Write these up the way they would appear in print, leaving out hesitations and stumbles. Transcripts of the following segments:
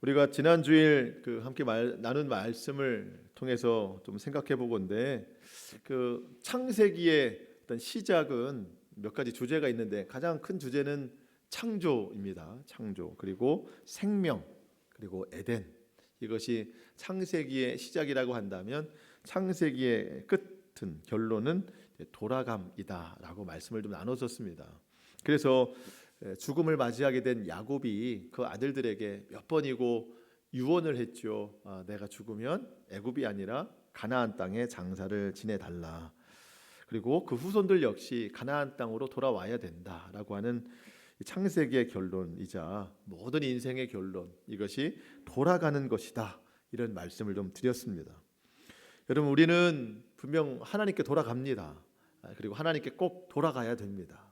우리가 지난 주일 함께 나눈 말씀을 통해서 좀 생각해 보건데 창세기의 어떤 시작은 몇 가지 주제가 있는데 가장 큰 주제는 창조입니다. 창조 그리고 생명 그리고 에덴, 이것이 창세기의 시작이라고 한다면 창세기의 끝은 결론은 돌아감이다라고 말씀을 좀 나눴었습니다. 그래서 죽음을 맞이하게 된 야곱이 그 아들들에게 몇 번이고 유언을 했죠. 내가 죽으면 애굽이 아니라 가나안 땅에 장사를 지내달라. 그리고 그 후손들 역시 가나안 땅으로 돌아와야 된다라고 하는 창세기의 결론이자 모든 인생의 결론, 이것이 돌아가는 것이다, 이런 말씀을 좀 드렸습니다. 여러분, 우리는 분명 하나님께 돌아갑니다. 그리고 하나님께 꼭 돌아가야 됩니다.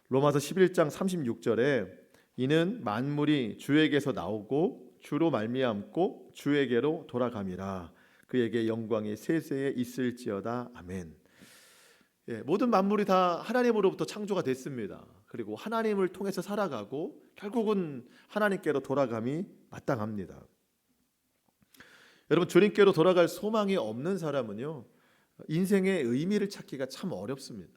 로마서 11장 36절에 이는 만물이 주에게서 나오고 주로 말미암고 주에게로 돌아감이라. 그에게 영광이 세세에 있을지어다. 아멘. 모든 만물이 다 하나님으로부터 창조가 됐습니다. 그리고 하나님을 통해서 살아가고 결국은 하나님께로 돌아감이 마땅합니다. 여러분, 주님께로 돌아갈 소망이 없는 사람은요, 인생의 의미를 찾기가 참 어렵습니다.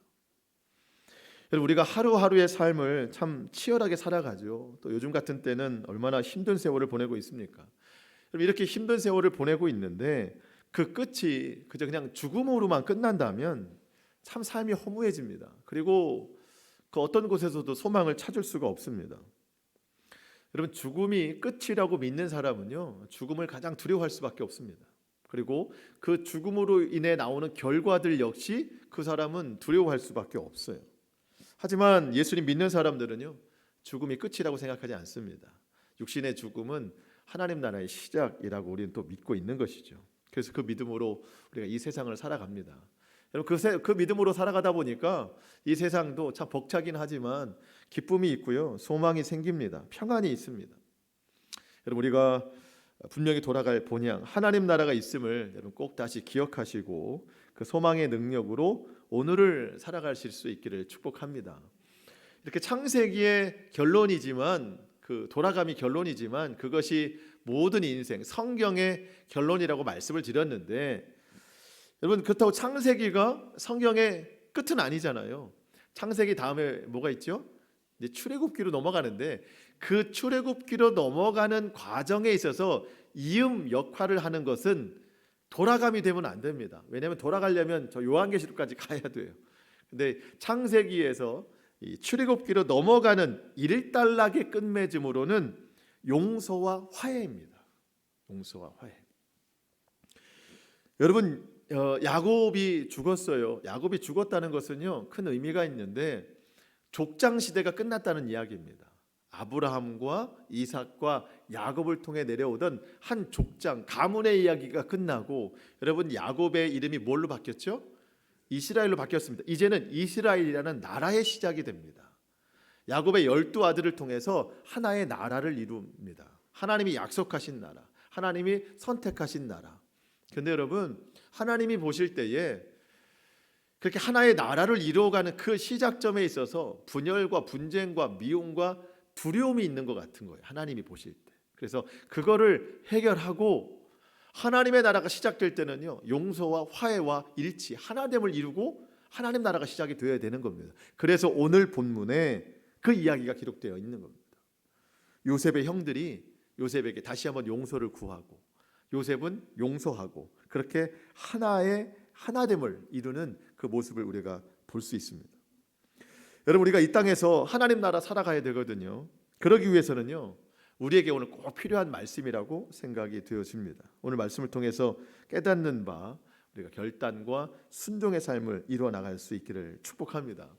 여러분, 우리가 하루하루의 삶을 참 치열하게 살아가죠. 또 요즘 같은 때는 얼마나 힘든 세월을 보내고 있습니까? 여러분, 이렇게 힘든 세월을 보내고 있는데 그 끝이 그저 그냥 죽음으로만 끝난다면 참 삶이 허무해집니다. 그리고 그 어떤 곳에서도 소망을 찾을 수가 없습니다. 여러분, 죽음이 끝이라고 믿는 사람은요, 죽음을 가장 두려워할 수밖에 없습니다. 그리고 그 죽음으로 인해 나오는 결과들 역시 그 사람은 두려워할 수밖에 없어요. 하지만 예수님 믿는 사람들은요, 죽음이 끝이라고 생각하지 않습니다. 육신의 죽음은 하나님 나라의 시작이라고 우리는 또 믿고 있는 것이죠. 그래서 그 믿음으로 우리가 이 세상을 살아갑니다. 여러분, 그 믿음으로 살아가다 보니까 이 세상도 참 벅차긴 하지만 기쁨이 있고요, 소망이 생깁니다. 평안이 있습니다. 여러분, 우리가 분명히 돌아갈 본향 하나님 나라가 있음을 여러분 꼭 다시 기억하시고 그 소망의 능력으로 오늘을 살아가실 수 있기를 축복합니다. 이렇게 창세기의 결론이지만, 그 돌아감이 결론이지만 그것이 모든 인생, 성경의 결론이라고 말씀을 드렸는데, 여러분, 그렇다고 창세기가 성경의 끝은 아니잖아요. 창세기 다음에 뭐가 있죠? 이제 출애굽기로 넘어가는데, 그 출애굽기로 넘어가는 과정에 있어서 이음 역할을 하는 것은 돌아감이 되면 안 됩니다. 왜냐하면 돌아가려면 저 요한계시록까지 가야 돼요. 근데 창세기에서 이 출애굽기로 넘어가는 일단락의 끝맺음으로는 용서와 화해입니다. 용서와 화해. 여러분, 야곱이 죽었어요. 야곱이 죽었다는 것은요, 큰 의미가 있는데 족장 시대가 끝났다는 이야기입니다. 아브라함과 이삭과 야곱을 통해 내려오던 한 족장, 가문의 이야기가 끝나고, 여러분, 야곱의 이름이 뭘로 바뀌었죠? 이스라엘로 바뀌었습니다. 이제는 이스라엘이라는 나라의 시작이 됩니다. 야곱의 12아들을 통해서 하나의 나라를 이룹니다. 하나님이 약속하신 나라, 하나님이 선택하신 나라. 그런데 여러분, 하나님이 보실 때에 그렇게 하나의 나라를 이루어가는 그 시작점에 있어서 분열과 분쟁과 미움과 두려움이 있는 것 같은 거예요, 하나님이 보실 때. 그래서 그거를 해결하고 하나님의 나라가 시작될 때는요, 용서와 화해와 일치, 하나됨을 이루고 하나님 나라가 시작이 되어야 되는 겁니다. 그래서 오늘 본문에 그 이야기가 기록되어 있는 겁니다. 요셉의 형들이 요셉에게 다시 한번 용서를 구하고, 요셉은 용서하고, 그렇게 하나의 하나됨을 이루는 그 모습을 우리가 볼 수 있습니다. 여러분, 우리가 이 땅에서 하나님 나라 살아가야 되거든요. 그러기 위해서는요, 우리에게 오늘 꼭 필요한 말씀이라고 생각이 되어집니다. 오늘 말씀을 통해서 깨닫는 바, 우리가 결단과 순종의 삶을 이루어 나갈 수 있기를 축복합니다.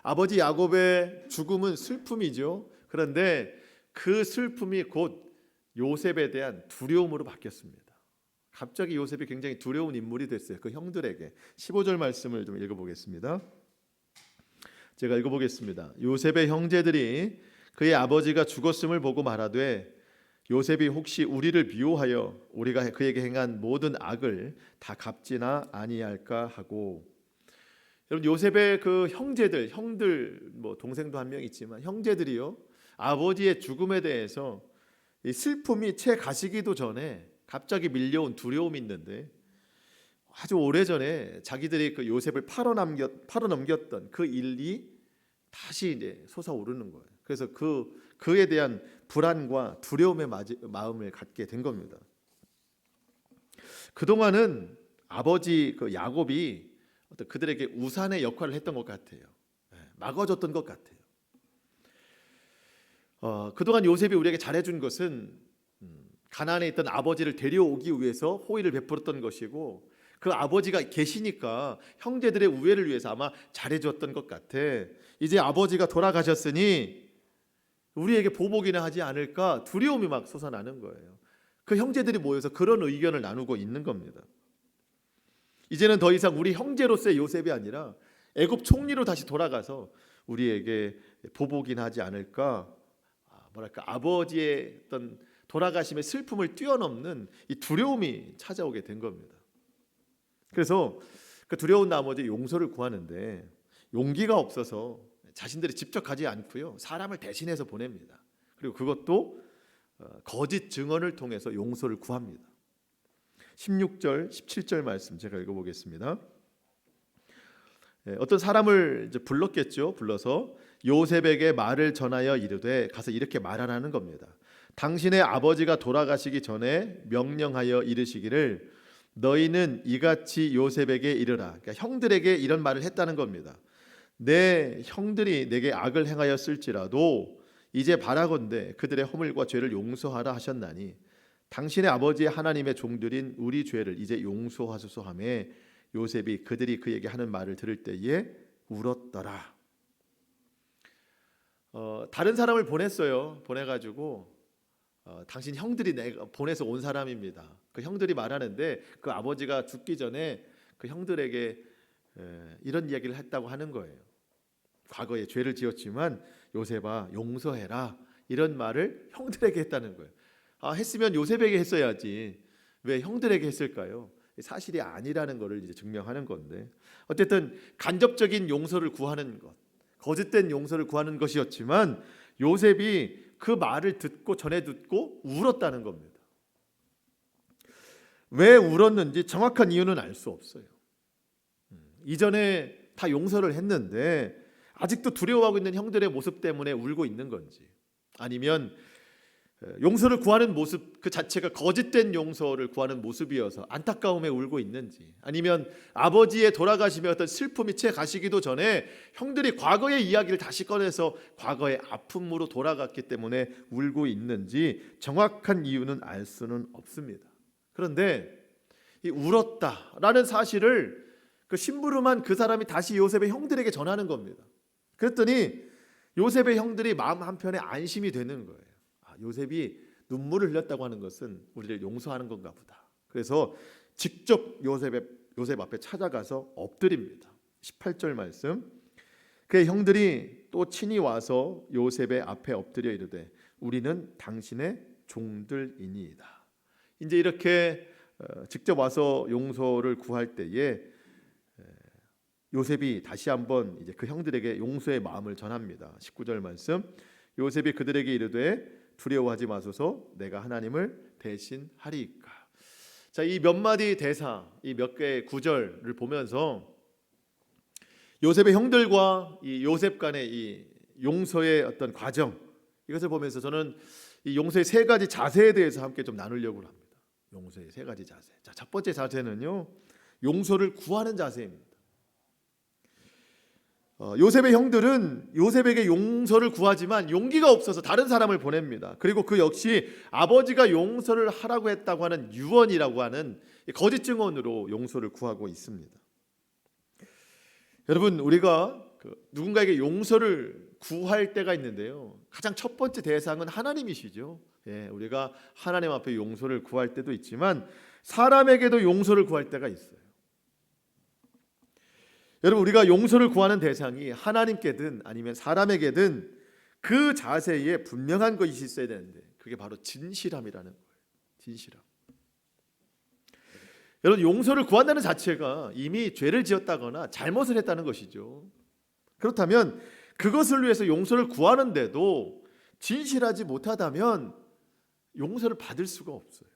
아버지 야곱의 죽음은 슬픔이죠. 그런데 그 슬픔이 곧 요셉에 대한 두려움으로 바뀌었습니다. 갑자기 요셉이 굉장히 두려운 인물이 됐어요, 그 형들에게. 15절 말씀을 좀 읽어보겠습니다. 제가 읽어보겠습니다. 요셉의 형제들이 그의 아버지가 죽었음을 보고 말하되, 요셉이 혹시 우리를 미워하여 우리가 그에게 행한 모든 악을 다 갚지나 아니할까 하고. 여러분, 요셉의 그 형들, 뭐 동생도 한 명 있지만 형제들이요, 아버지의 죽음에 대해서 이 슬픔이 채 가시기도 전에 갑자기 밀려온 두려움이 있는데, 아주 오래전에 자기들이 그 요셉을 팔아넘겼던 그 일이 다시 이제 솟아오르는 거예요. 그래서 그에 대한 불안과 두려움의 마음을 갖게 된 겁니다. 그동안은 아버지 그 야곱이 어떤 그들에게 우산의 역할을 했던 것 같아요. 막아줬던 것 같아요. 그동안 요셉이 우리에게 잘해준 것은 가나안에 있던 아버지를 데려오기 위해서 호의를 베풀었던 것이고, 그 아버지가 계시니까 형제들의 우애를 위해서 아마 잘해줬던 것 같아. 이제 아버지가 돌아가셨으니 우리에게 보복이나 하지 않을까 두려움이 막 솟아나는 거예요. 그 형제들이 모여서 그런 의견을 나누고 있는 겁니다. 이제는 더 이상 우리 형제로서의 요셉이 아니라 애굽 총리로 다시 돌아가서 우리에게 보복이나 하지 않을까, 뭐랄까, 아버지의 어떤 돌아가심의 슬픔을 뛰어넘는 이 두려움이 찾아오게 된 겁니다. 그래서 그 두려운 나머지 용서를 구하는데 용기가 없어서 자신들이 직접 가지 않고요, 사람을 대신해서 보냅니다. 그리고 그것도 거짓 증언을 통해서 용서를 구합니다. 16절, 17절 말씀 제가 읽어보겠습니다. 어떤 사람을 이제 불렀겠죠. 불러서 요셉에게 말을 전하여 이르되, 가서 이렇게 말하라는 겁니다. 당신의 아버지가 돌아가시기 전에 명령하여 이르시기를 너희는 이같이 요셉에게 이르라. 그러니까 형들에게 이런 말을 했다는 겁니다. 내 형들이 내게 악을 행하였을지라도 이제 바라건대 그들의 허물과 죄를 용서하라 하셨나니 당신의 아버지의 하나님의 종들인 우리 죄를 이제 용서하소서 하매 요셉이 그들이 그에게 하는 말을 들을 때에 울었더라. 다른 사람을 보냈어요. 보내가지고 당신 형들이 내가 보내서 온 사람입니다. 그 형들이 말하는데 그 아버지가 죽기 전에 그 형들에게 이런 이야기를 했다고 하는 거예요. 과거에 죄를 지었지만 요셉아 용서해라, 이런 말을 형들에게 했다는 거예요. 했으면 요셉에게 했어야지 왜 형들에게 했을까요? 사실이 아니라는 것을 이제 증명하는 건데, 어쨌든 간접적인 용서를 구하는 것, 거짓된 용서를 구하는 것이었지만 요셉이 그 말을 전해 듣고 울었다는 겁니다. 왜 울었는지 정확한 이유는 알 수 없어요. 이전에 다 용서를 했는데 아직도 두려워하고 있는 형들의 모습 때문에 울고 있는 건지, 아니면 용서를 구하는 모습 그 자체가 거짓된 용서를 구하는 모습이어서 안타까움에 울고 있는지, 아니면 아버지의 돌아가심의 어떤 슬픔이 채 가시기도 전에 형들이 과거의 이야기를 다시 꺼내서 과거의 아픔으로 돌아갔기 때문에 울고 있는지 정확한 이유는 알 수는 없습니다. 그런데 이 울었다라는 사실을 그 심부름한 그 사람이 다시 요셉의 형들에게 전하는 겁니다. 그랬더니 요셉의 형들이 마음 한편에 안심이 되는 거예요. 요셉이 눈물을 흘렸다고 하는 것은 우리를 용서하는 건가 보다. 그래서 직접 요셉 앞에 찾아가서 엎드립니다. 18절 말씀. 그의 형들이 또 친히 와서 요셉의 앞에 엎드려 이르되 우리는 당신의 종들이니이다. 이제 이렇게 직접 와서 용서를 구할 때에 요셉이 다시 한번 이제 그 형들에게 용서의 마음을 전합니다. 19절 말씀. 요셉이 그들에게 이르되 두려워하지 마소서, 내가 하나님을 대신하리이까. 자, 이 몇 마디 대사, 이 몇 개의 구절을 보면서 요셉의 형들과 이 요셉 간의 이 용서의 어떤 과정, 이것을 보면서 저는 이 용서의 세 가지 자세에 대해서 함께 좀 나누려고 합니다. 용서의 세 가지 자세. 자, 첫 번째 자세는요, 용서를 구하는 자세입니다. 요셉의 형들은 요셉에게 용서를 구하지만 용기가 없어서 다른 사람을 보냅니다. 그리고 그 역시 아버지가 용서를 하라고 했다고 하는 유언이라고 하는 거짓 증언으로 용서를 구하고 있습니다. 여러분, 우리가 누군가에게 용서를 구할 때가 있는데요, 가장 첫 번째 대상은 하나님이시죠. 우리가 하나님 앞에 용서를 구할 때도 있지만 사람에게도 용서를 구할 때가 있어요. 여러분, 우리가 용서를 구하는 대상이 하나님께든 아니면 사람에게든 그 자세에 분명한 것이 있어야 되는데 그게 바로 진실함이라는 거예요. 진실함. 여러분, 용서를 구한다는 자체가 이미 죄를 지었다거나 잘못을 했다는 것이죠. 그렇다면 그것을 위해서 용서를 구하는데도 진실하지 못하다면 용서를 받을 수가 없어요.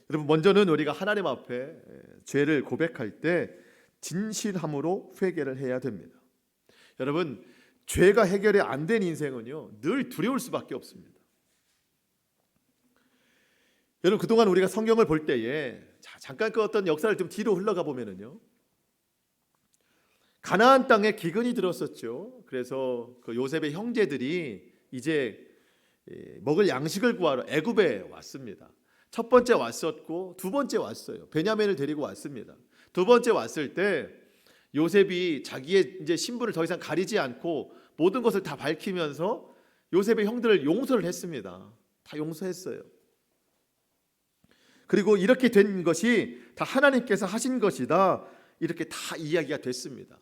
여러분, 먼저는 우리가 하나님 앞에 죄를 고백할 때 진실함으로 회개를 해야 됩니다. 여러분, 죄가 해결이 안 된 인생은요, 늘 두려울 수밖에 없습니다. 여러분, 그동안 우리가 성경을 볼 때에 잠깐 그 어떤 역사를 좀 뒤로 흘러가 보면은요, 가나안 땅에 기근이 들었었죠. 그래서 그 요셉의 형제들이 이제 먹을 양식을 구하러 애굽에 왔습니다. 첫 번째 왔었고 두 번째 왔어요. 베냐민을 데리고 왔습니다. 두 번째 왔을 때 요셉이 자기의 이제 신분을 더 이상 가리지 않고 모든 것을 다 밝히면서 요셉의 형들을 용서를 했습니다. 다 용서했어요. 그리고 이렇게 된 것이 다 하나님께서 하신 것이다, 이렇게 다 이야기가 됐습니다.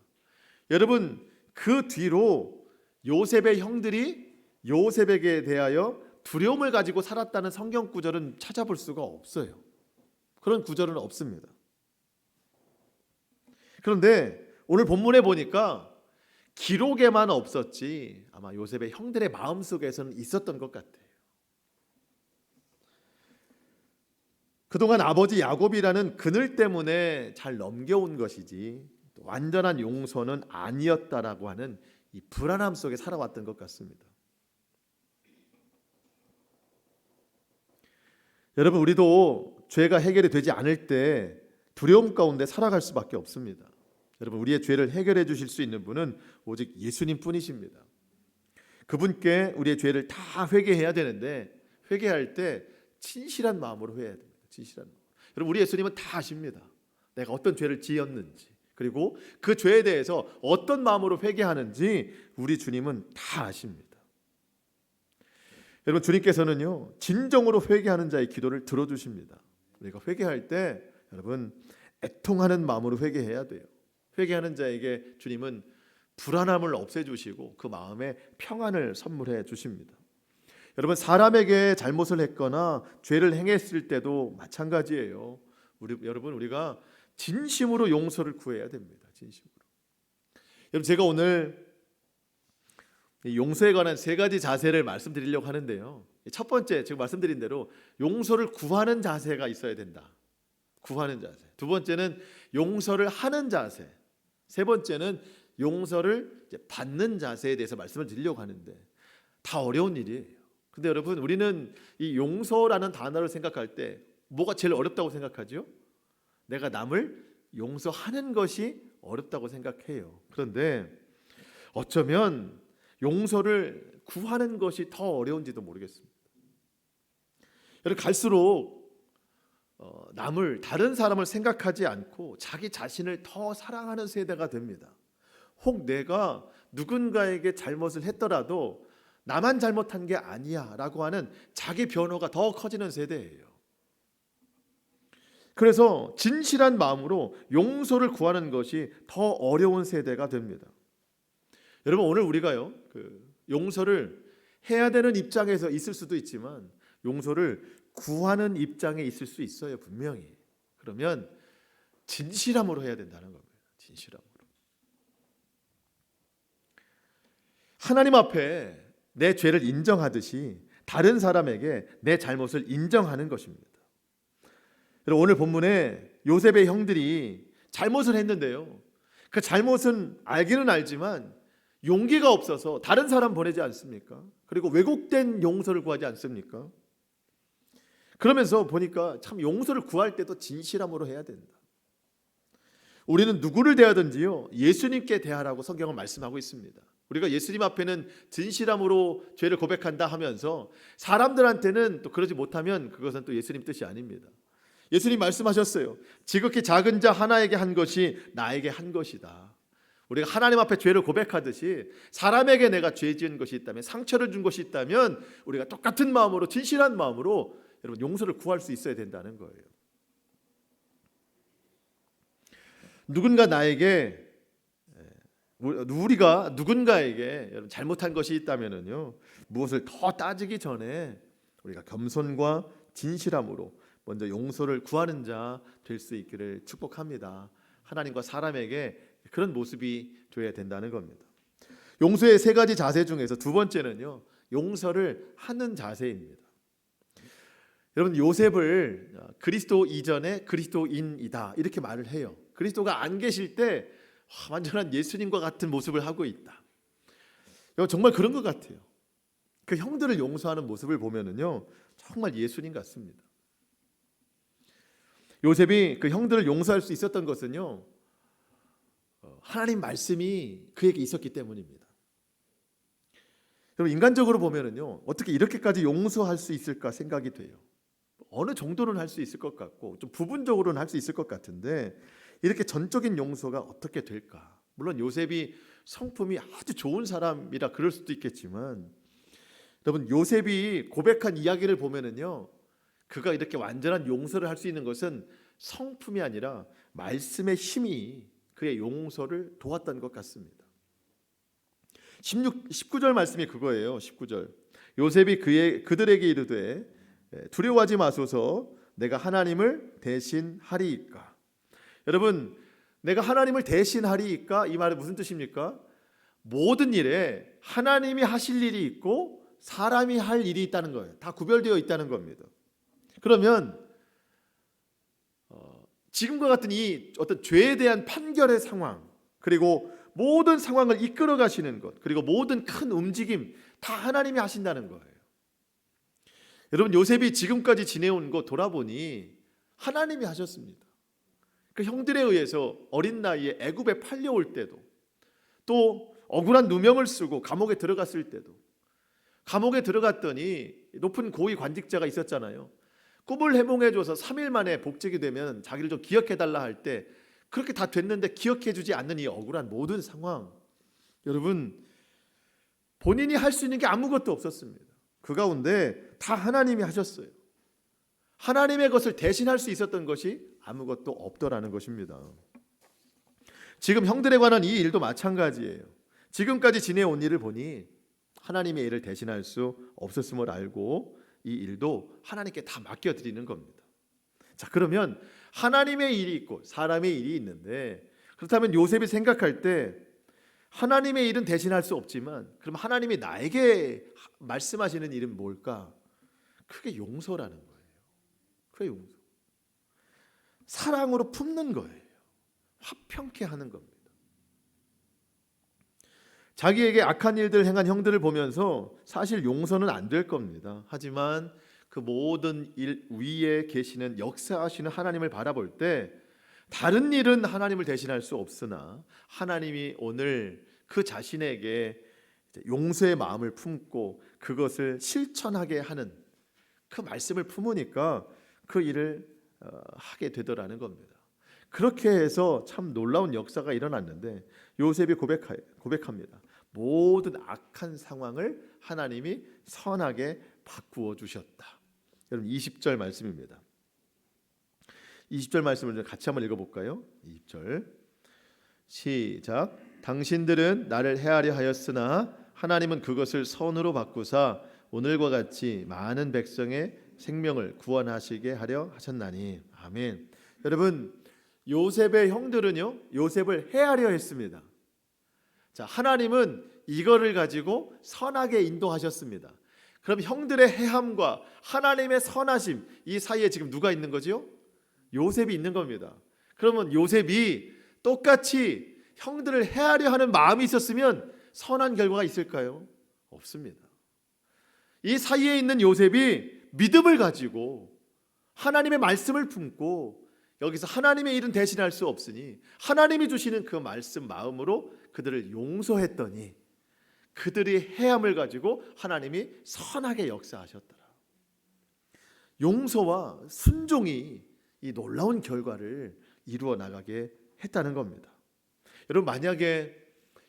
여러분, 그 뒤로 요셉의 형들이 요셉에게 대하여 두려움을 가지고 살았다는 성경 구절은 찾아볼 수가 없어요. 그런 구절은 없습니다. 그런데 오늘 본문에 보니까 기록에만 없었지 아마 요셉의 형들의 마음속에서는 있었던 것 같아요. 그동안 아버지 야곱이라는 그늘 때문에 잘 넘겨온 것이지 완전한 용서는 아니었다라고 하는 이 불안함 속에 살아왔던 것 같습니다. 여러분, 우리도 죄가 해결이 되지 않을 때 두려움 가운데 살아갈 수밖에 없습니다. 여러분, 우리의 죄를 해결해 주실 수 있는 분은 오직 예수님 뿐이십니다. 그분께 우리의 죄를 다 회개해야 되는데, 회개할 때 진실한 마음으로 회개해야 됩니다. 진실한 마음. 여러분, 우리 예수님은 다 아십니다. 내가 어떤 죄를 지었는지, 그리고 그 죄에 대해서 어떤 마음으로 회개하는지 우리 주님은 다 아십니다. 여러분, 주님께서는요, 진정으로 회개하는 자의 기도를 들어주십니다. 우리가 회개할 때 여러분, 애통하는 마음으로 회개해야 돼요. 회개하는 자에게 주님은 불안함을 없애주시고 그 마음에 평안을 선물해 주십니다. 여러분, 사람에게 잘못을 했거나 죄를 행했을 때도 마찬가지예요. 여러분, 우리가 진심으로 용서를 구해야 됩니다. 진심으로. 여러분, 제가 오늘 용서에 관한 세 가지 자세를 말씀드리려고 하는데요. 첫 번째, 제가 말씀드린 대로 용서를 구하는 자세가 있어야 된다. 구하는 자세. 두 번째는 용서를 하는 자세. 세 번째는 용서를 받는 자세에 대해서 말씀을 드리려고 하는데, 다 어려운 일이에요. 근데 여러분, 우리는 이 용서라는 단어를 생각할 때 뭐가 제일 어렵다고 생각하죠? 내가 남을 용서하는 것이 어렵다고 생각해요. 그런데 어쩌면 용서를 구하는 것이 더 어려운지도 모르겠습니다. 여러분, 갈수록 다른 사람을 생각하지 않고 자기 자신을 더 사랑하는 세대가 됩니다. 혹 내가 누군가에게 잘못을 했더라도 나만 잘못한 게 아니야 라고 하는 자기 변호가 더 커지는 세대예요. 그래서 진실한 마음으로 용서를 구하는 것이 더 어려운 세대가 됩니다. 여러분, 오늘 우리가요, 용서를 해야 되는 입장에서 있을 수도 있지만 용서를 구하는 입장에 있을 수 있어요, 분명히. 그러면 진실함으로 해야 된다는 겁니다. 진실함으로. 하나님 앞에 내 죄를 인정하듯이 다른 사람에게 내 잘못을 인정하는 것입니다. 오늘 본문에 요셉의 형들이 잘못을 했는데요, 그 잘못은 알기는 알지만 용기가 없어서 다른 사람 보내지 않습니까? 그리고 왜곡된 용서를 구하지 않습니까? 그러면서 보니까 참 용서를 구할 때도 진실함으로 해야 된다. 우리는 누구를 대하든지요, 예수님께 대하라고 성경은 말씀하고 있습니다. 우리가 예수님 앞에는 진실함으로 죄를 고백한다 하면서 사람들한테는 또 그러지 못하면 그것은 또 예수님 뜻이 아닙니다. 예수님 말씀하셨어요. 지극히 작은 자 하나에게 한 것이 나에게 한 것이다. 우리가 하나님 앞에 죄를 고백하듯이 사람에게 내가 죄 지은 것이 있다면, 상처를 준 것이 있다면 우리가 똑같은 마음으로, 진실한 마음으로 여러분 용서를 구할 수 있어야 된다는 거예요. 우리가 누군가에게 잘못한 것이 있다면은요, 무엇을 더 따지기 전에 우리가 겸손과 진실함으로 먼저 용서를 구하는 자 될 수 있기를 축복합니다. 하나님과 사람에게 그런 모습이 되어야 된다는 겁니다. 용서의 세 가지 자세 중에서 두 번째는요, 용서를 하는 자세입니다. 여러분, 요셉을 그리스도 이전에 그리스도인이다 이렇게 말을 해요. 그리스도가 안 계실 때 완전한 예수님과 같은 모습을 하고 있다. 정말 그런 것 같아요. 그 형들을 용서하는 모습을 보면은요, 정말 예수님 같습니다. 요셉이 그 형들을 용서할 수 있었던 것은요, 하나님 말씀이 그에게 있었기 때문입니다. 여러분, 인간적으로 보면은요, 어떻게 이렇게까지 용서할 수 있을까 생각이 돼요. 어느 정도는 할 수 있을 것 같고 좀 부분적으로는 할 수 있을 것 같은데 이렇게 전적인 용서가 어떻게 될까? 물론 요셉이 성품이 아주 좋은 사람이라 그럴 수도 있겠지만, 여러분, 요셉이 고백한 이야기를 보면은요, 그가 이렇게 완전한 용서를 할 수 있는 것은 성품이 아니라 말씀의 힘이 그의 용서를 도왔던 것 같습니다. 19절 말씀이 그거예요. 19절. 요셉이 그들에게 이르되 두려워하지 마소서, 내가 하나님을 대신하리이까. 여러분, 내가 하나님을 대신하리이까, 이 말은 무슨 뜻입니까? 모든 일에 하나님이 하실 일이 있고 사람이 할 일이 있다는 거예요. 다 구별되어 있다는 겁니다. 그러면 지금과 같은 이 어떤 죄에 대한 판결의 상황, 그리고 모든 상황을 이끌어 가시는 것, 그리고 모든 큰 움직임 다 하나님이 하신다는 거예요. 여러분, 요셉이 지금까지 지내온 거 돌아보니 하나님이 하셨습니다. 그 형들에 의해서 어린 나이에 애굽에 팔려올 때도, 또 억울한 누명을 쓰고 감옥에 들어갔을 때도, 감옥에 들어갔더니 높은 고위 관직자가 있었잖아요. 꿈을 해몽해줘서 3일 만에 복직이 되면 자기를 좀 기억해달라 할 때 그렇게 다 됐는데 기억해주지 않는 이 억울한 모든 상황, 여러분, 본인이 할 수 있는 게 아무것도 없었습니다. 그 가운데 다 하나님이 하셨어요. 하나님의 것을 대신할 수 있었던 것이 아무것도 없더라는 것입니다. 지금 형들에 관한 이 일도 마찬가지예요. 지금까지 지내온 일을 보니 하나님의 일을 대신할 수 없었음을 알고 이 일도 하나님께 다 맡겨드리는 겁니다. 자, 그러면 하나님의 일이 있고 사람의 일이 있는데, 그렇다면 요셉이 생각할 때 하나님의 일은 대신할 수 없지만 그럼 하나님이 나에게 말씀하시는 일은 뭘까? 그게 용서라는 거예요. 그게 용서. 사랑으로 품는 거예요. 화평케 하는 겁니다. 자기에게 악한 일들 행한 형들을 보면서 사실 용서는 안 될 겁니다. 하지만 그 모든 일 위에 계시는 역사하시는 하나님을 바라볼 때 다른 일은 하나님을 대신할 수 없으나 하나님이 오늘 그 자신에게 용서의 마음을 품고 그것을 실천하게 하는 그 말씀을 품으니까 그 일을 하게 되더라는 겁니다. 그렇게 해서 참 놀라운 역사가 일어났는데 요셉이 고백합니다. 모든 악한 상황을 하나님이 선하게 바꾸어 주셨다. 여러분, 20절 말씀입니다. 20절 말씀을 같이 한번 읽어볼까요? 20절 시작. 당신들은 나를 해하려 하였으나 하나님은 그것을 선으로 바꾸사 오늘과 같이 많은 백성의 생명을 구원하시게 하려 하셨나니. 아멘. 여러분, 요셉의 형들은요, 요셉을 해하려 했습니다. 자, 하나님은 이거를 가지고 선하게 인도하셨습니다. 그럼 형들의 해함과 하나님의 선하심, 이 사이에 지금 누가 있는 거죠? 요셉이 있는 겁니다. 그러면 요셉이 똑같이 형들을 해하려 하는 마음이 있었으면 선한 결과가 있을까요? 없습니다. 이 사이에 있는 요셉이 믿음을 가지고 하나님의 말씀을 품고, 여기서 하나님의 일은 대신할 수 없으니 하나님이 주시는 그 말씀 마음으로 그들을 용서했더니 그들이 해함을 가지고 하나님이 선하게 역사하셨더라. 용서와 순종이 이 놀라운 결과를 이루어 나가게 했다는 겁니다. 여러분, 만약에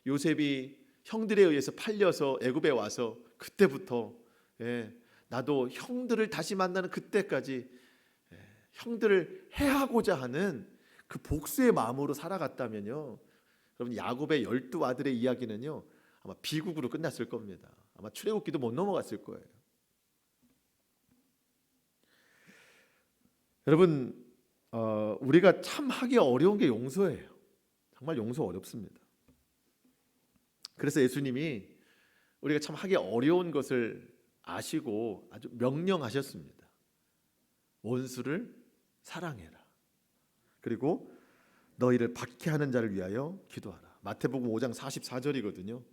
요셉이 형들에 의해서 팔려서 애굽에 와서 그때부터 나도 형들을 다시 만나는 그때까지 형들을 해하고자 하는 그 복수의 마음으로 살아갔다면요, 여러분, 야곱의 12아들의 이야기는요 아마 비극으로 끝났을 겁니다. 아마 출애굽기도 못 넘어갔을 거예요. 여러분, 우리가 참 하기 어려운 게 용서예요. 정말 용서 어렵습니다. 그래서 예수님이 우리가 참 하기 어려운 것을 아시고 아주 명령하셨습니다. 원수를 사랑해라. 그리고 너희를 박해하는 자를 위하여 기도하라. 마태복음 5장 44절이거든요.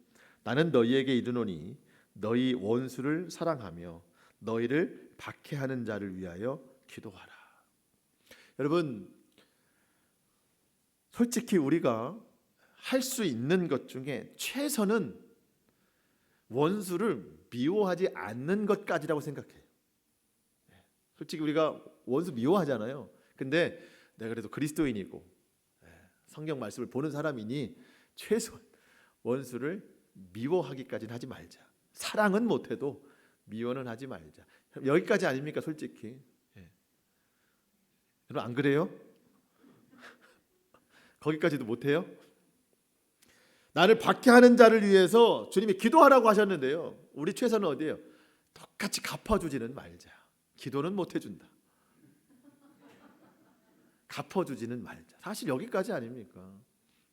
나는 너희에게 이르노니 너희 원수를 사랑하며 너희를 박해하는 자를 위하여 기도하라. 여러분, 솔직히 우리가 할 수 있는 것 중에 최선은 원수를 미워하지 않는 것까지라고 생각해요. 솔직히 우리가 원수 미워하잖아요. 근데 내가 그래도 그리스도인이고 성경 말씀을 보는 사람이니 최소한 원수를 미워하기까지는 하지 말자. 사랑은 못해도 미워는 하지 말자. 여기까지 아닙니까, 솔직히? 여러분 안 그래요? 거기까지도 못해요? 나를 박해하는 자를 위해서 주님이 기도하라고 하셨는데요. 우리 최선은 어디예요? 똑같이 갚아주지는 말자. 기도는 못해준다. 갚아주지는 말자. 사실 여기까지 아닙니까?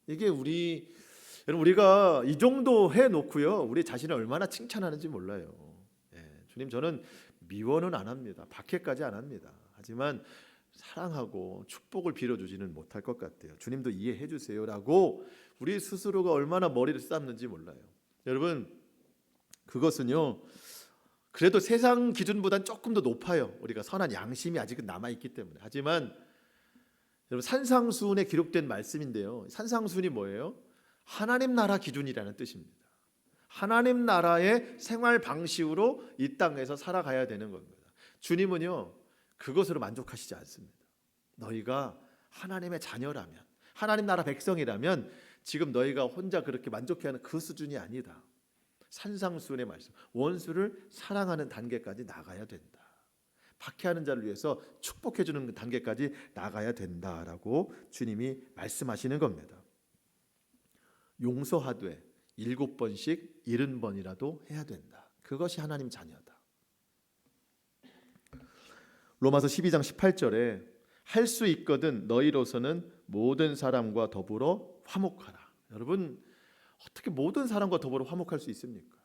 이게 여러분 우리가 이 정도 해놓고요, 우리 자신을 얼마나 칭찬하는지 몰라요. 주님, 저는 미워는 안 합니다. 박해까지 안 합니다. 하지만 사랑하고 축복을 빌어주지는 못할 것 같아요. 주님도 이해해 주세요라고 우리 스스로가 얼마나 머리를 쌓는지 몰라요. 여러분, 그것은요, 그래도 세상 기준보다는 조금 더 높아요. 우리가 선한 양심이 아직은 남아있기 때문에. 하지만 여러분, 산상수훈에 기록된 말씀인데요, 산상수훈이 뭐예요? 하나님 나라 기준이라는 뜻입니다. 하나님 나라의 생활 방식으로 이 땅에서 살아가야 되는 겁니다. 주님은요, 그것으로 만족하시지 않습니다. 너희가 하나님의 자녀라면, 하나님 나라 백성이라면 지금 너희가 혼자 그렇게 만족해하는 그 수준이 아니다. 산상수훈의 말씀, 원수를 사랑하는 단계까지 나가야 된다. 박해하는 자를 위해서 축복해 주는 단계까지 나가야 된다라고 주님이 말씀하시는 겁니다. 용서하되 7번씩 70번이라도 해야 된다. 그것이 하나님 자녀다. 로마서 12장 18절에 할 수 있거든 너희로서는 모든 사람과 더불어 화목하라. 여러분, 어떻게 모든 사람과 더불어 화목할 수 있습니까?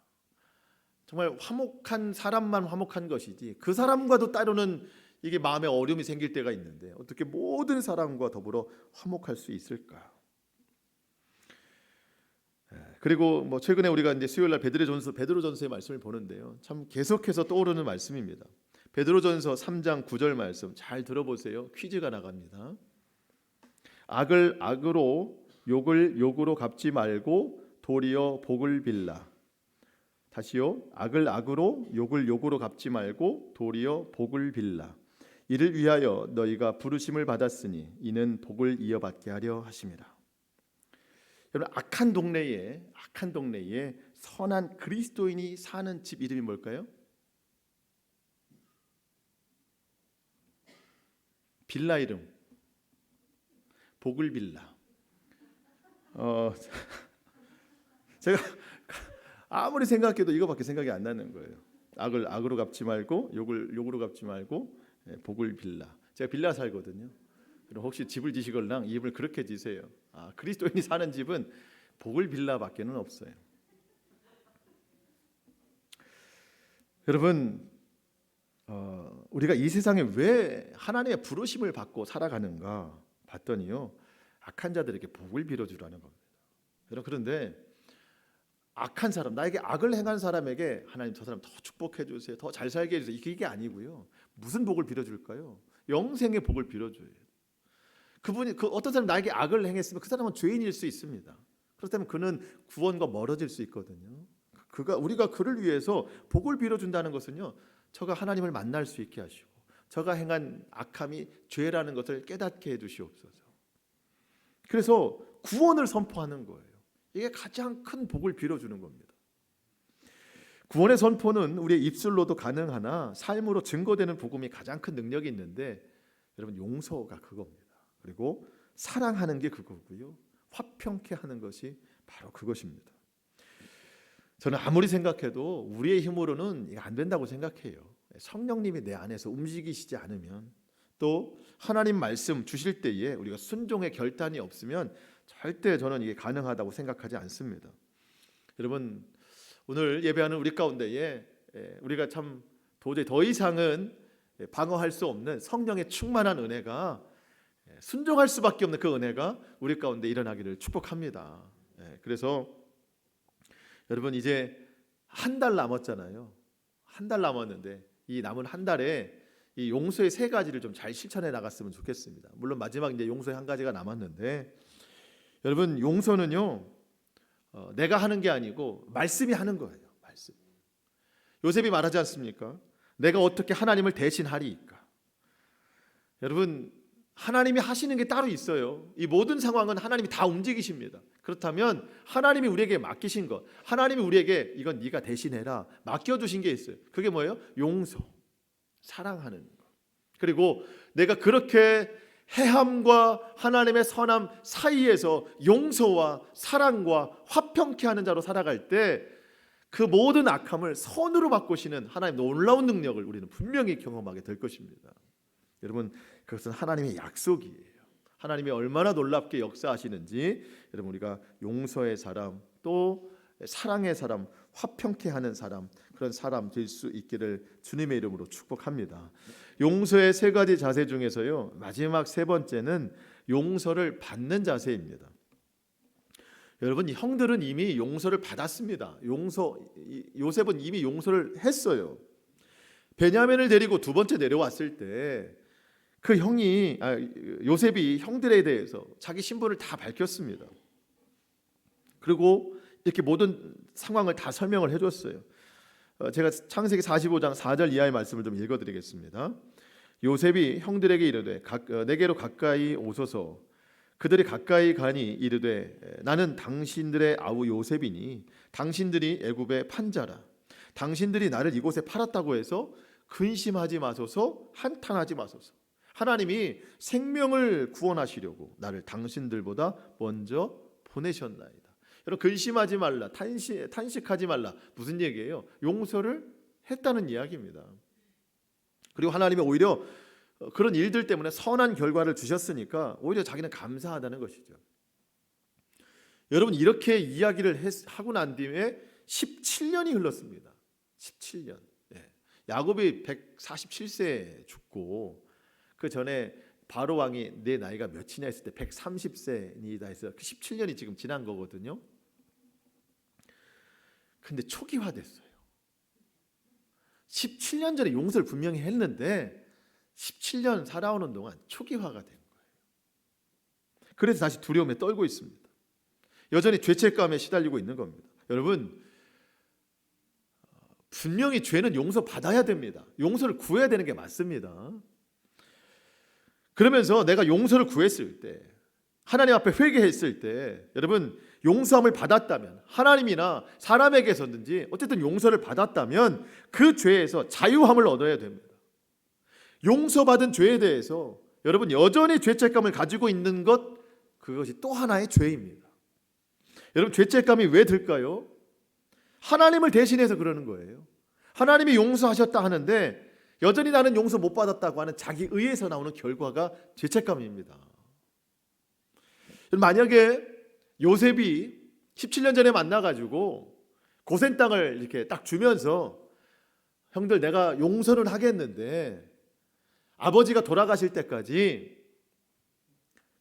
정말 화목한 사람만 화목한 것이지 그 사람과도 때로는 이게 마음에 어려움이 생길 때가 있는데 어떻게 모든 사람과 더불어 화목할 수 있을까? 그리고 최근에 우리가 이제 수요일날 베드로전서의 말씀을 보는데요, 참 계속해서 떠오르는 말씀입니다. 베드로전서 3장 9절 말씀 잘 들어보세요. 퀴즈가 나갑니다. 악을 악으로 욕을 욕으로 갚지 말고 도리어 복을 빌라. 다시요. 악을 악으로 욕을 욕으로 갚지 말고 도리어 복을 빌라. 이를 위하여 너희가 부르심을 받았으니 이는 복을 이어받게 하려 하심이라. 여러분, 악한 동네에 선한 그리스도인이 사는 집 이름이 뭘까요? 빌라 이름, 복을 빌라. 제가 아무리 생각해도 이거밖에 생각이 안 나는 거예요. 악을 악으로 갚지 말고 욕을 욕으로 갚지 말고 복을 빌라. 제가 빌라 살거든요. 그럼 혹시 집을 지시걸랑 입을 그렇게 지세요. 그리스도인이 사는 집은 복을 빌라밖에는 없어요. 여러분, 우리가 이 세상에 왜 하나님의 부르심을 받고 살아가는가 봤더니요, 악한 자들에게 복을 빌어주라는 겁니다. 여러분, 그런데 악한 사람, 나에게 악을 행한 사람에게 하나님 저 사람 더 축복해 주세요, 더 잘 살게 해주세요, 이게 아니고요. 무슨 복을 빌어줄까요? 영생의 복을 빌어줘요. 그분이 어떤 사람 나에게 악을 행했으면 그 사람은 죄인일 수 있습니다. 그렇다면 그는 구원과 멀어질 수 있거든요. 우리가 그를 위해서 복을 빌어준다는 것은요, 저가 하나님을 만날 수 있게 하시고 저가 행한 악함이 죄라는 것을 깨닫게 해주시옵소서. 그래서 구원을 선포하는 거예요. 이게 가장 큰 복을 빌어주는 겁니다. 구원의 선포는 우리의 입술로도 가능하나 삶으로 증거되는 복음이 가장 큰 능력이 있는데, 여러분, 용서가 그겁니다. 그리고 사랑하는 게 그거고요, 화평케 하는 것이 바로 그것입니다. 저는 아무리 생각해도 우리의 힘으로는 이게 안 된다고 생각해요. 성령님이 내 안에서 움직이시지 않으면, 또 하나님 말씀 주실 때에 우리가 순종의 결단이 없으면 절대 저는 이게 가능하다고 생각하지 않습니다. 여러분, 오늘 예배하는 우리 가운데에 우리가 참 도저히 더 이상은 방어할 수 없는 성령의 충만한 은혜가, 순종할 수밖에 없는 그 은혜가 우리 가운데 일어나기를 축복합니다. 그래서 여러분, 이제 한 달 남았잖아요. 한 달 남았는데 이 남은 한 달에 이 용서의 세 가지를 좀 잘 실천해 나갔으면 좋겠습니다. 물론 마지막 이제 용서의 한 가지가 남았는데, 여러분, 용서는요 내가 하는 게 아니고 말씀이 하는 거예요. 말씀. 요셉이 말하지 않습니까? 내가 어떻게 하나님을 대신하리이까. 여러분, 하나님이 하시는 게 따로 있어요. 이 모든 상황은 하나님이 다 움직이십니다. 그렇다면 하나님이 우리에게 맡기신 것, 하나님이 우리에게 이건 네가 대신해라 맡겨주신 게 있어요. 그게 뭐예요? 용서, 사랑하는 것. 그리고 내가 그렇게 해함과 하나님의 선함 사이에서 용서와 사랑과 화평케 하는 자로 살아갈 때 그 모든 악함을 선으로 바꾸시는 하나님의 놀라운 능력을 우리는 분명히 경험하게 될 것입니다. 여러분, 그것은 하나님의 약속이에요. 하나님이 얼마나 놀랍게 역사하시는지 여러분, 우리가 용서의 사람, 또 사랑의 사람, 화평케 하는 사람, 그런 사람 될 수 있기를 주님의 이름으로 축복합니다. 용서의 세 가지 자세 중에서요 마지막 세 번째는 용서를 받는 자세입니다. 여러분, 형들은 이미 용서를 받았습니다. 요셉은 이미 용서를 했어요. 베냐민을 데리고 두 번째 내려왔을 때 그 요셉이 형들에 대해서 자기 신분을 다 밝혔습니다. 그리고 이렇게 모든 상황을 다 설명을 해줬어요. 제가 창세기 45장 4절 이하의 말씀을 좀 읽어드리겠습니다. 요셉이 형들에게 이르되 내게로 가까이 오소서. 그들이 가까이 가니 이르되 나는 당신들의 아우 요셉이니 당신들이 애굽의 판자라. 당신들이 나를 이곳에 팔았다고 해서 근심하지 마소서, 한탄하지 마소서. 하나님이 생명을 구원하시려고 나를 당신들보다 먼저 보내셨나이다. 여러분, 근심하지 말라, 탄식하지 말라. 무슨 얘기예요? 용서를 했다는 이야기입니다. 그리고 하나님이 오히려 그런 일들 때문에 선한 결과를 주셨으니까 오히려 자기는 감사하다는 것이죠. 여러분, 이렇게 이야기를 하고 난 뒤에 17년이 흘렀습니다. 17년. 야곱이 147세에 죽고 그 전에 바로 왕이 내 나이가 몇이냐 했을 때 130세이다 해서 그 17년이 지금 지난 거거든요. 근데 초기화됐어요. 17년 전에 용서를 분명히 했는데 17년 살아오는 동안 초기화가 된 거예요. 그래서 다시 두려움에 떨고 있습니다. 여전히 죄책감에 시달리고 있는 겁니다. 여러분, 분명히 죄는 용서받아야 됩니다. 용서를 구해야 되는 게 맞습니다. 그러면서 내가 용서를 구했을 때, 하나님 앞에 회개했을 때, 여러분, 용서함을 받았다면, 하나님이나 사람에게서든지 어쨌든 용서를 받았다면 그 죄에서 자유함을 얻어야 됩니다. 용서받은 죄에 대해서 여러분 여전히 죄책감을 가지고 있는 것, 그것이 또 하나의 죄입니다. 여러분, 죄책감이 왜 들까요? 하나님을 대신해서 그러는 거예요. 하나님이 용서하셨다 하는데 여전히 나는 용서 못 받았다고 하는 자기 의에서 나오는 결과가 죄책감입니다. 만약에 요셉이 17년 전에 만나가지고 고센 땅을 이렇게 딱 주면서 형들 내가 용서는 하겠는데 아버지가 돌아가실 때까지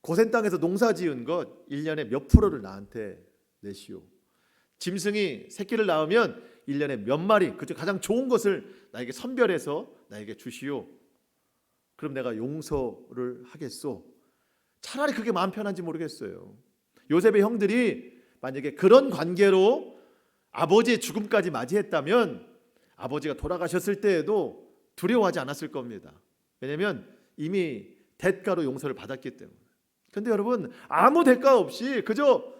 고센 땅에서 농사 지은 것 1년에 몇 프로를 나한테 내시오. 짐승이 새끼를 낳으면 1년에 몇 마리, 그중 가장 좋은 것을 나에게 선별해서 나에게 주시오. 그럼 내가 용서를 하겠소. 차라리 그게 마음 편한지 모르겠어요. 요셉의 형들이 만약에 그런 관계로 아버지의 죽음까지 맞이했다면 아버지가 돌아가셨을 때에도 두려워하지 않았을 겁니다. 왜냐하면 이미 대가로 용서를 받았기 때문에. 그런데 여러분, 아무 대가 없이 그저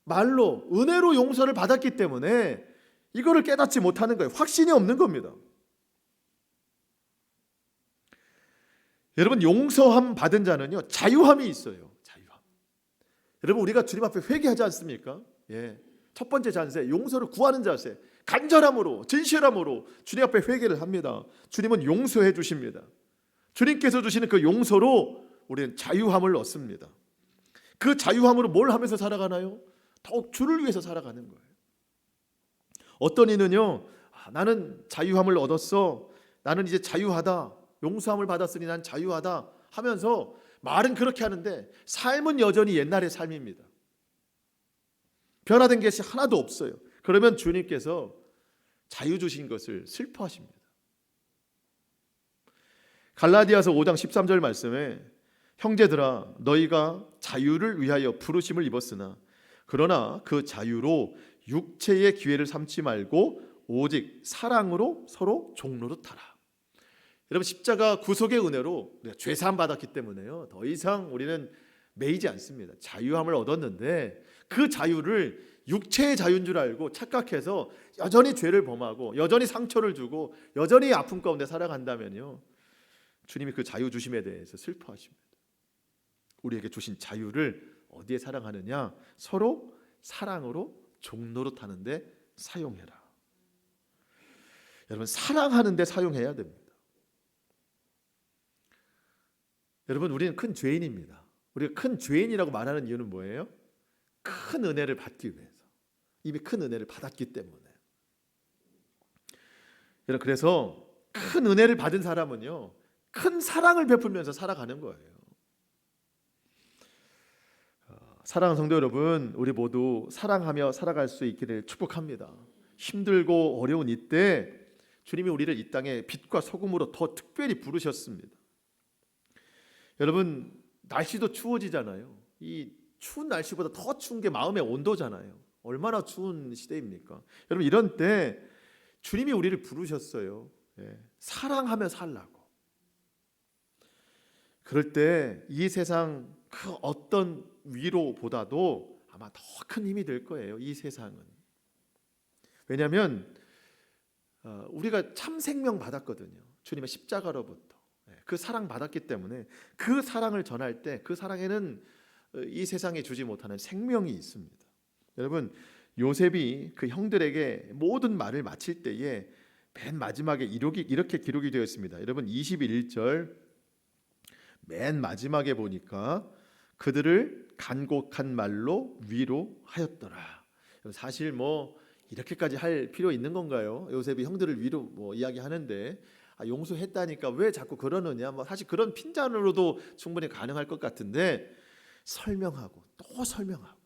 말로 은혜로 용서를 받았기 때문에 이거를 깨닫지 못하는 거예요. 확신이 없는 겁니다. 여러분, 용서함 받은 자는요 자유함이 있어요. 자유함. 여러분, 우리가 주님 앞에 회개하지 않습니까? 첫 번째 자세, 용서를 구하는 자세, 간절함으로 진실함으로 주님 앞에 회개를 합니다. 주님은 용서해 주십니다. 주님께서 주시는 그 용서로 우리는 자유함을 얻습니다. 그 자유함으로 뭘 하면서 살아가나요? 더욱 주를 위해서 살아가는 거예요. 어떤 이는요, 나는 자유함을 얻었어, 나는 이제 자유하다, 용서함을 받았으니 난 자유하다 하면서 말은 그렇게 하는데 삶은 여전히 옛날의 삶입니다. 변화된 것이 하나도 없어요. 그러면 주님께서 자유 주신 것을 슬퍼하십니다. 갈라디아서 5장 13절 말씀에 형제들아 너희가 자유를 위하여 부르심을 입었으나 그러나 그 자유로 육체의 기회를 삼지 말고 오직 사랑으로 서로 종노릇하라. 여러분 십자가 구속의 은혜로 우리가 죄 사함 받았기 때문에요. 더 이상 우리는 매이지 않습니다. 자유함을 얻었는데 그 자유를 육체의 자유인 줄 알고 착각해서 여전히 죄를 범하고 여전히 상처를 주고 여전히 아픔 가운데 살아간다면요. 주님이 그 자유 주심에 대해서 슬퍼하십니다. 우리에게 주신 자유를 어디에 사랑하느냐? 서로 사랑으로 종노릇하는데 사용해라. 여러분 사랑하는데 사용해야 됩니다. 여러분 우리는 큰 죄인입니다. 우리가 큰 죄인이라고 말하는 이유는 뭐예요? 큰 은혜를 받기 위해서. 이미 큰 은혜를 받았기 때문에. 여러분 그래서 큰 은혜를 받은 사람은요, 큰 사랑을 베풀면서 살아가는 거예요. 사랑하는 성도 여러분, 우리 모두 사랑하며 살아갈 수 있기를 축복합니다. 힘들고 어려운 이때 주님이 우리를 이 땅에 빛과 소금으로 더 특별히 부르셨습니다. 여러분 날씨도 추워지잖아요. 이 추운 날씨보다 더 추운 게 마음의 온도잖아요. 얼마나 추운 시대입니까? 여러분 이런 때 주님이 우리를 부르셨어요. 사랑하며 살라고. 그럴 때 이 세상 그 어떤 위로보다도 아마 더 큰 힘이 될 거예요. 이 세상은. 왜냐하면 우리가 참 생명 받았거든요. 주님의 십자가로부터. 그 사랑 받았기 때문에 그 사랑을 전할 때 그 사랑에는 이 세상에 주지 못하는 생명이 있습니다. 여러분 요셉이 그 형들에게 모든 말을 마칠 때에 맨 마지막에 이렇게 기록이 되어 있습니다. 여러분 21절 맨 마지막에 보니까 그들을 간곡한 말로 위로하였더라. 사실 뭐 이렇게까지 할 필요 있는 건가요? 요셉이 형들을 위로 이야기하는데 용서했다니까 왜 자꾸 그러느냐? 사실 그런 핀잔으로도 충분히 가능할 것 같은데 설명하고 또 설명하고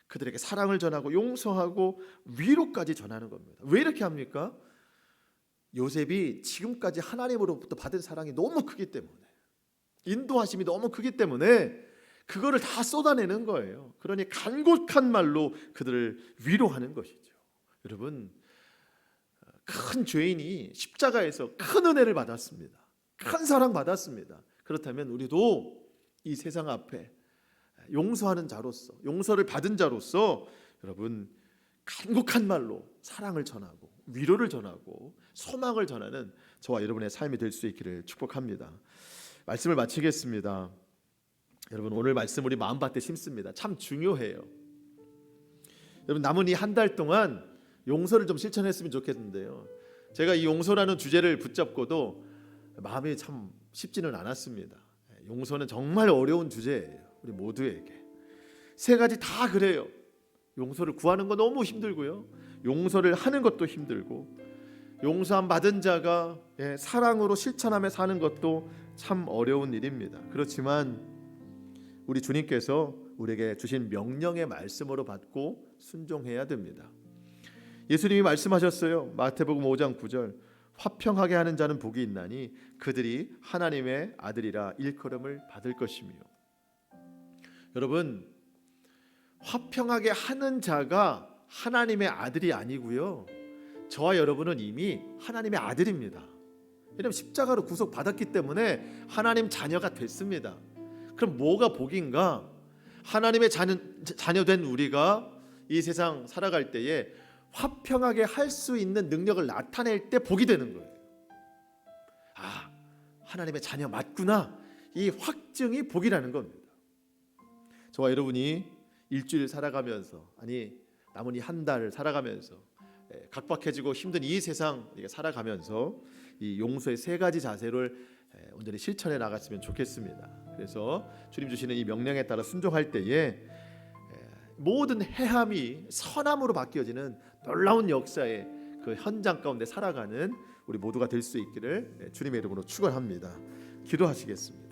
그들에게 사랑을 전하고 용서하고 위로까지 전하는 겁니다. 왜 이렇게 합니까? 요셉이 지금까지 하나님으로부터 받은 사랑이 너무 크기 때문에, 인도하심이 너무 크기 때문에 그거를 다 쏟아내는 거예요. 그러니 간곡한 말로 그들을 위로하는 것이죠. 여러분 큰 죄인이 십자가에서 큰 은혜를 받았습니다. 큰 사랑 받았습니다. 그렇다면 우리도 이 세상 앞에 용서하는 자로서, 용서를 받은 자로서 여러분 간곡한 말로 사랑을 전하고 위로를 전하고 소망을 전하는 저와 여러분의 삶이 될 수 있기를 축복합니다. 말씀을 마치겠습니다. 여러분 오늘 말씀 우리 마음밭에 심습니다. 참 중요해요. 여러분 남은 이 한 달 동안 용서를 좀 실천했으면 좋겠는데요. 제가 이 용서라는 주제를 붙잡고도 마음이 참 쉽지는 않았습니다. 용서는 정말 어려운 주제예요. 우리 모두에게. 세 가지 다 그래요. 용서를 구하는 거 너무 힘들고요. 용서를 하는 것도 힘들고, 용서함 받은 자가 사랑으로 실천하며 사는 것도 참 어려운 일입니다. 그렇지만 우리 주님께서 우리에게 주신 명령의 말씀으로 받고 순종해야 됩니다. 예수님이 말씀하셨어요. 마태복음 5장 9절 화평하게 하는 자는 복이 있나니 그들이 하나님의 아들이라 일컬음을 받을 것이며. 여러분 화평하게 하는 자가 하나님의 아들이 아니고요, 저와 여러분은 이미 하나님의 아들입니다. 왜냐하면 십자가로 구속받았기 때문에 하나님 자녀가 됐습니다. 그럼 뭐가 복인가? 하나님의 자녀된 우리가 이 세상 살아갈 때에 화평하게 할 수 있는 능력을 나타낼 때 복이 되는 거예요. 아, 하나님의 자녀 맞구나. 이 확증이 복이라는 겁니다. 저와 여러분이 일주일 살아가면서, 남은 이 한 달을 살아가면서 각박해지고 힘든 이 세상 살아가면서 이 용서의 세 가지 자세를 온전히 실천해 나갔으면 좋겠습니다. 그래서 주님 주시는 이 명령에 따라 순종할 때에 모든 해함이 선함으로 바뀌어지는 놀라운 역사의 그 현장 가운데 살아가는 우리 모두가 될 수 있기를 주님의 이름으로 축원합니다. 기도하시겠습니다.